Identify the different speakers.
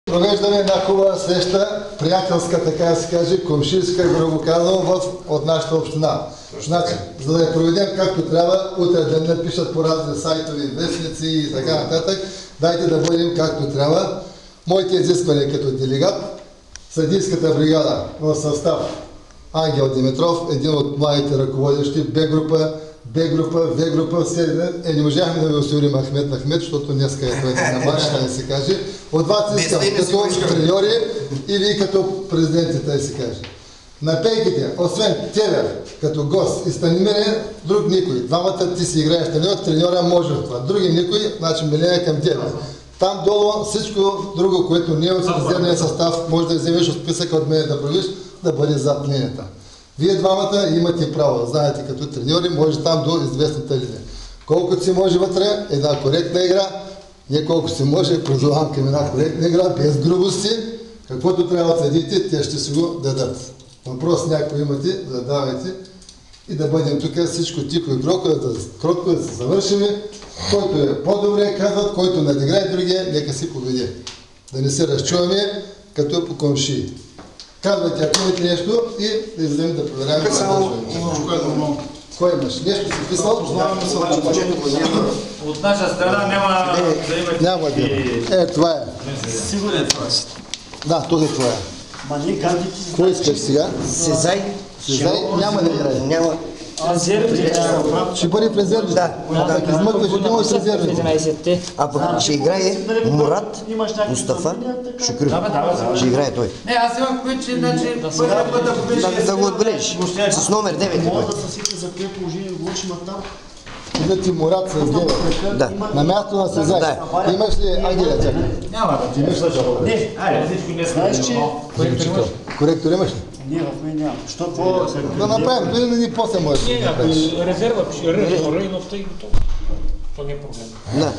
Speaker 1: Провеждаме една хубава среща, приятелска, така да се каже, комшийска, грубо казано, от нашата община. Значи, за да я проведем както трябва, утре да не напишат по разни сайтови, вестници и така нататък, дайте да бъдем както трябва. Моите изисквания като делегат, съдийската бригада в състав Ангел Димитров, един от младите ръководещи, Б-група, В-група, все не можахме да ви осигурим Ахмед, защото днеска е той на матч, да се каже. От вас искам като треньори и вие като президенти, да се каже. На пейките, освен тебе, като гост и Станимире, друг никой. Двамата ти си играеш треньора може в това. Други никой, значи Милена към тебе. Там долу всичко друго, което не е от резервния състав, може да вземеш от списъка от мен да правиш, да бъде зад линията. Вие двамата имате право, знаете, като треньори, може там до известната линия. Колкото си може вътре, една коректна игра, не колко си може, призовавам към една коректна игра, без грубости, каквото трябва да съдите, те ще си го дадат. Въпрос някой имате, задавайте и да бъдем тук всичко тихо и кротко да се завършим. Който е по-добре, казват, който надиграе другия, нека си победи. Да не се разчуваме, като по комшии. Казвайте, ако имате нещо и да излезем да проверяваме. Кой имаш? Нещо си писал?
Speaker 2: От наша страна няма да имате...
Speaker 1: Няма да има. Това е.
Speaker 2: Сигурен това.
Speaker 1: Да, тук е това е. Кой искаш сега?
Speaker 3: Сезай.
Speaker 1: Сезай няма да играе.
Speaker 3: Няма.
Speaker 1: Ще бъде в резерви.
Speaker 3: Да.
Speaker 1: Ако измъкваш, ще имаш резерви.
Speaker 3: А пък ще играе Мурат Мустафа Шукрю. Ще играе той.
Speaker 2: Не, аз имам предвид, че първият път ако беше...
Speaker 3: Да го отбележиш. С номер 9.
Speaker 4: Може да се сите за кое положение говориш там.
Speaker 1: Да ти Мурат с 9.
Speaker 3: Да.
Speaker 1: На място на Сезай. Имаш ли Ангеля, чакай?
Speaker 2: Няма да ти имаш да жало. Не, айде, всичко не сме.
Speaker 1: Коректор имаш ли?
Speaker 4: Не, в мен няма. Що какво?
Speaker 1: Да направим, дори не ни после може.
Speaker 5: Не, ако резерва пише Ръй, но в тъй готово. То не е проблем.
Speaker 3: Да.